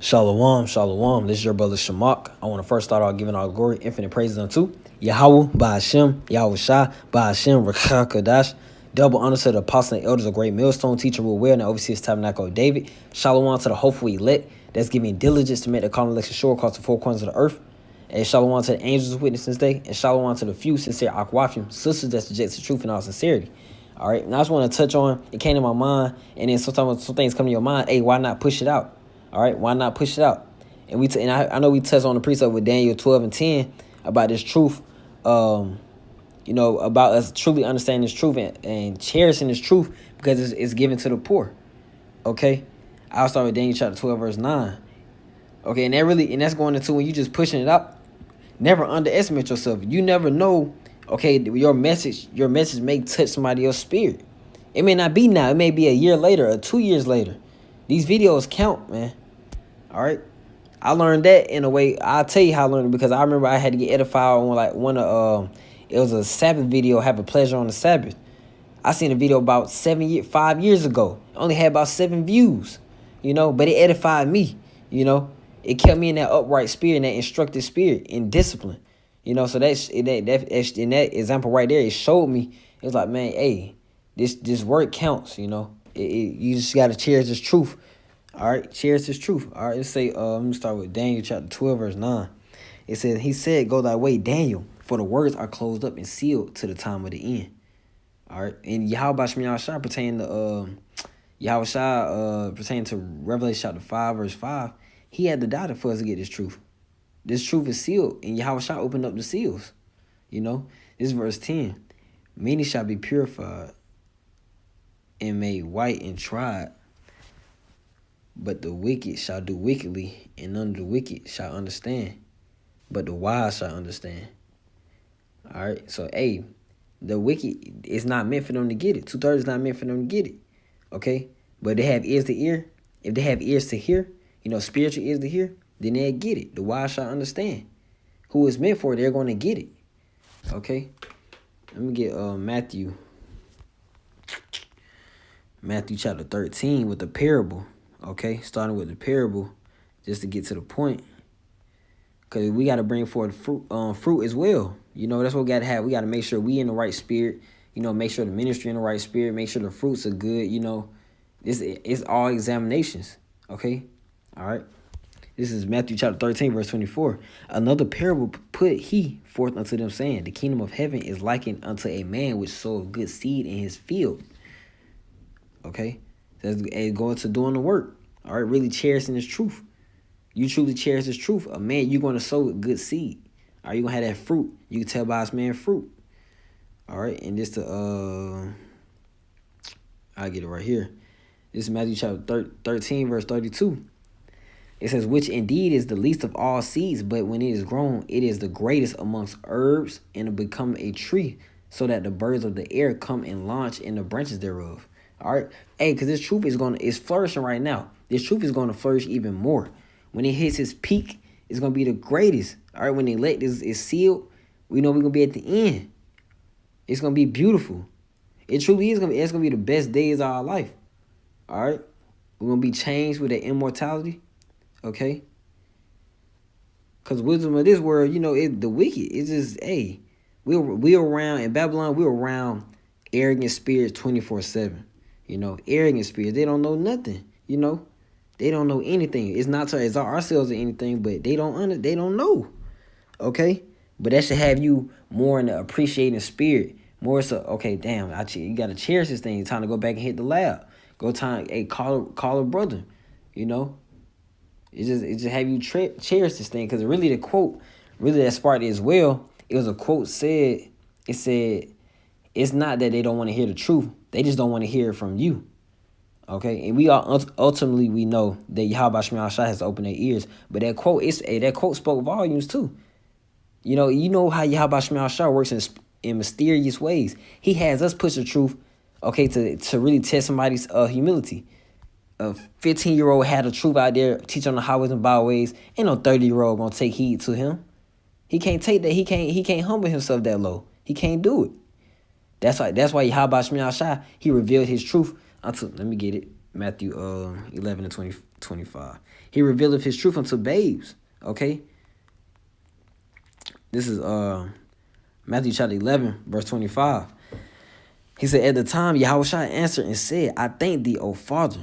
Shalom, shalom. This is your brother Shamak. I want to first start out giving all glory, infinite praises unto Yahweh, Ba'ashem, Yahweh Shai, Ba'ashem, Rakha Kadash. Double honor to the apostles and elders of great millstone, teacher rule well, and the overseers tabernacle of David. Shalom to the hopeful elect that's giving diligence to make the common election sure across the four corners of the earth. And shalom to the angels witnessing this day. And shalom to the few sincere Akwafim, sisters that suggest the truth in all sincerity. All right, and I just want to touch on, it came to my mind, and then sometimes some things come to your mind. Hey, why not push it out? All right, why not push it out? And I know we touched on the precept with Daniel 12 and 10 about this truth, about us truly understanding this truth and cherishing this truth because it's given to the poor. Okay, I'll start with Daniel chapter 12 verse 9. Okay, and that's going into when you just pushing it out. Never underestimate yourself. You never know. Okay, your message may touch somebody else's spirit. It may not be now. It may be a year later or 2 years later. These videos count, man. All right, I learned that in a way. I'll tell you how I learned it because I remember I had to get edified on it was a Sabbath video. Have a pleasure on the Sabbath. I seen a video about 5 years ago. It only had about 7 views, but it edified me. It kept me in that upright spirit, in that instructed spirit, in discipline. So in that example right there, it showed me. It was like, man, hey, this word counts. You just gotta cherish this truth. All right, cherish this truth. All right, let's say, let me start with Daniel chapter 12, verse 9. It says, he said, go thy way, Daniel, for the words are closed up and sealed to the time of the end. All right, and Yahweh Shai pertaining to Revelation chapter 5, verse 5, he had to die for us to get this truth. This truth is sealed, and Yahweh Shai opened up the seals. This verse 10, many shall be purified and made white and tried, but the wicked shall do wickedly, and none of the wicked shall understand, but the wise shall understand. All right, so the wicked is not meant for them to get it. 2/3 is not meant for them to get it. Okay, but they have ears to hear. If they have ears to hear, spiritual ears to hear, then they'll get it. The wise shall understand. Who is meant for it, they're going to get it. Okay, let me get Matthew chapter 13 with the parable. Okay, starting with the parable, just to get to the point, because we got to bring forth fruit as well. That's what we got to have. We got to make sure we in the right spirit. Make sure the ministry in the right spirit. Make sure the fruits are good. It's all examinations. Okay, all right. This is Matthew chapter 13, verse 24. Another parable put he forth unto them, saying, the kingdom of heaven is likened unto a man which sowed good seed in his field. Okay, says going to doing the work. All right, really cherishing this truth. You truly cherish this truth. A man, you're going to sow good seed. All right, you're going to have that fruit. You can tell by this man fruit. All right, and this I'll get it right here. This is Matthew chapter 13, verse 32. It says, which indeed is the least of all seeds, but when it is grown, it is the greatest amongst herbs, and it become a tree, so that the birds of the air come and launch in the branches thereof. All right, because this truth is flourishing right now. This truth is going to flourish even more. When it hits its peak, it's going to be the greatest. All right, when the elect is sealed, we know we're going to be at the end. It's going to be beautiful. It truly is going to be. It's going to be the best days of our life. All right, we're going to be changed with that immortality. Okay, because wisdom of this world, the wicked. It's just, we're around in Babylon. We're around arrogant spirits 24/7. Arrogant spirits. They don't know nothing. They don't know anything. It's not to exalt ourselves or anything, but they don't know. Okay, but that should have you more in the appreciating spirit. More so, okay, damn, you gotta cherish this thing. It's time to go back and hit the lab. Call a brother. It just have you cherish this thing, because really the quote, that sparked it as well. It was a quote said, it's not that they don't want to hear the truth. They just don't want to hear it from you. Okay, and we all ultimately we know that Yahweh Shai has to open their ears. But that quote spoke volumes too. You know how Yahweh Shai works in mysterious ways. He has us push the truth, okay, to really test somebody's humility. A 15-year-old had the truth out there, teach on the highways and byways. Ain't no 30-year-old gonna take heed to him. He can't take that. He can't humble himself that low. He can't do it. That's why Yahweh Shai, he revealed his truth unto, let me get it. Matthew 11 and 25. He revealeth his truth unto babes. Okay. This is Matthew chapter 11, verse 25. He said, at the time Yahushua answered and said, I thank thee, O Father,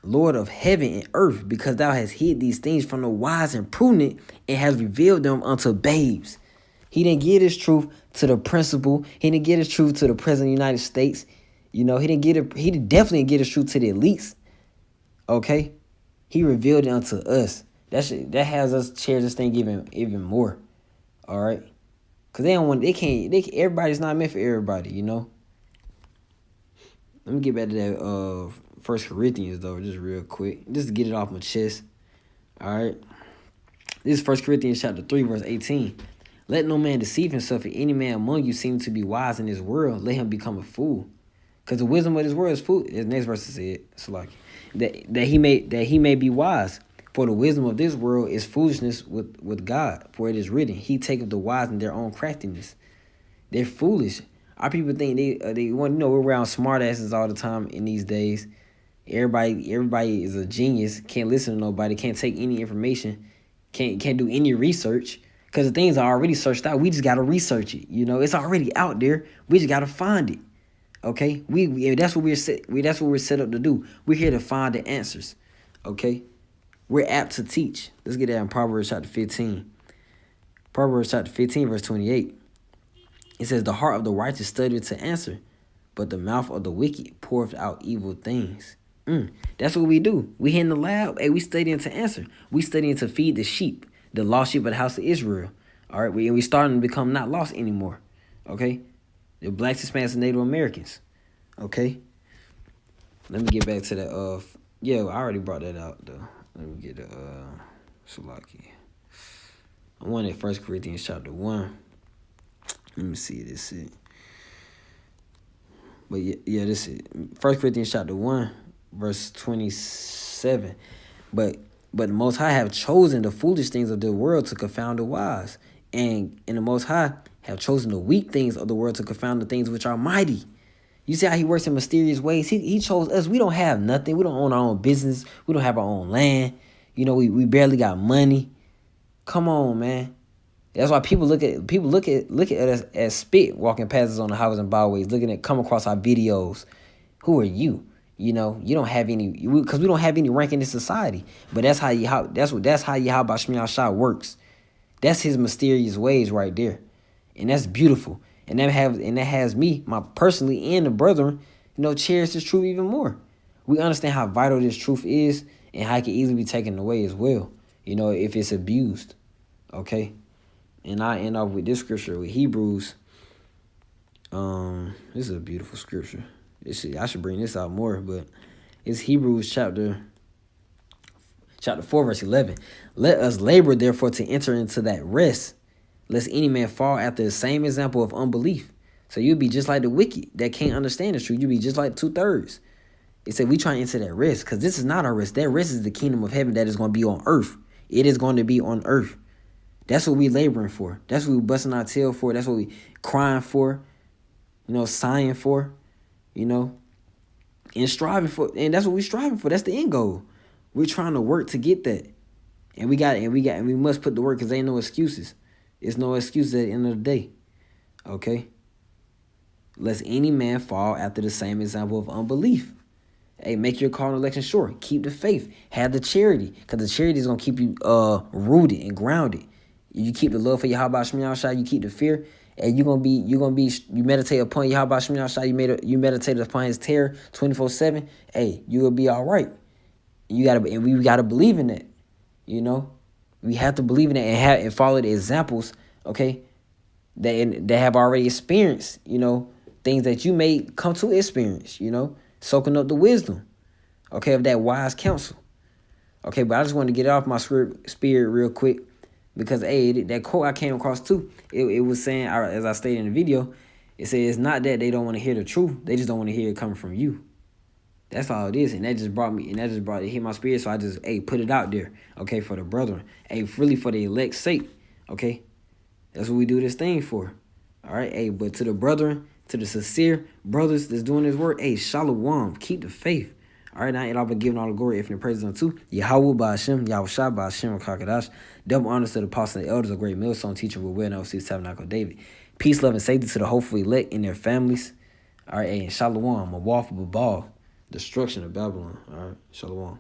Lord of heaven and earth, because thou hast hid these things from the wise and prudent, and hast revealed them unto babes. He didn't give this truth to the principal. He didn't give this truth to the president of the United States. You know, he definitely didn't give this truth to the elites. Okay? He revealed it unto us. That has us cherish this thing even more. All right? Because everybody's not meant for everybody, you know? Let me get back to that 1 Corinthians, though, just real quick. Just to get it off my chest. All right? This is 1 Corinthians chapter 3, verse 18. Let no man deceive himself. If any man among you seem to be wise in this world, let him become a fool. Because the wisdom of this world is fool. The next verse said, it's like that he may be wise. For the wisdom of this world is foolishness with God. For it is written, He taketh the wise in their own craftiness. They're foolish. Our people think they want, we're around smart asses all the time in these days. Everybody is a genius. Can't listen to nobody. Can't take any information. Can't do any research. Because the things are already searched out. We just got to research it. It's already out there. We just got to find it. Okay? That's what we're set up to do. We're here to find the answers. Okay? We're apt to teach. Let's get that in Proverbs chapter 15. Proverbs chapter 15, verse 28. It says, the heart of the righteous studieth to answer, but the mouth of the wicked poureth out evil things. That's what we do. We here in the lab. Hey, we studying to answer. We studying to feed the sheep, the lost sheep of the house of Israel. All right, we starting to become not lost anymore. Okay, the blacks, Hispanics, and Native Americans. Okay, let me get back to that. I already brought that out though. Let me get Salaki. I wanted 1 Corinthians chapter 1. Let me see this is. But yeah, this is 1 Corinthians chapter 1, verse 27. But the Most High have chosen the foolish things of the world to confound the wise. And the Most High have chosen the weak things of the world to confound the things which are mighty. You see how he works in mysterious ways? He chose us. We don't have nothing. We don't own our own business. We don't have our own land. We barely got money. Come on, man. That's why people look at us as spit walking past us on the highways and byways, come across our videos. Who are you? You don't have any, because we don't have any rank in this society. But that's how Yahweh Shemiah Shah works. That's his mysterious ways right there, and that's beautiful. And that has me, personally, and the brethren, cherish this truth even more. We understand how vital this truth is, and how it can easily be taken away as well. If it's abused. Okay. And I end off with this scripture with Hebrews. This is a beautiful scripture. I should bring this out more, but it's Hebrews chapter 4, verse 11. Let us labor, therefore, to enter into that rest, lest any man fall after the same example of unbelief. So you'll be just like the wicked that can't understand the truth. You'll be just like 2/3. It said we try to enter that rest, because this is not our rest. That rest is the kingdom of heaven that is going to be on earth. It is going to be on earth. That's what we laboring for. That's what we busting our tail for. That's what we crying for, sighing for, and striving for. And that's what we striving for. That's the end goal. We're trying to work to get that. And we must put the work, because there ain't no excuses. It's no excuses at the end of the day. Okay? Lest any man fall after the same example of unbelief. Hey, make your call and election sure. Keep the faith. Have the charity, because the charity is going to keep you rooted and grounded. You keep the love for Yahweh Shemiah Shah, you keep the fear, and you meditate upon Yahweh Shemiah Shah, you meditate upon his terror 24/7. Hey, you will be all right. We gotta believe in that. We have to believe in it and follow the examples, okay, that have already experienced, things that you may come to experience, soaking up the wisdom, okay, of that wise counsel. Okay, but I just wanted to get it off my spirit real quick. Because, that quote I came across too, it was saying, as I stated in the video, it says it's not that they don't want to hear the truth. They just don't want to hear it coming from you. That's all it is. And that just it hit my spirit. So I just, put it out there, okay, for the brethren. Really for the elect's sake, okay? That's what we do this thing for. All right, but to the brethren, to the sincere brothers that's doing this work, shalom, keep the faith. All right, now it all been giving all the glory, if and praises unto Yahweh by Hashem, Yahweh by Hashem, Kakadash. Double honors to the apostles and the elders, a great millstone teaching with well and overseas tabernacle of David. Peace, love, and safety to the hopefully elect and their families. All right, and Shalom, a wall for Babal, destruction of Babylon. All right, Shalom.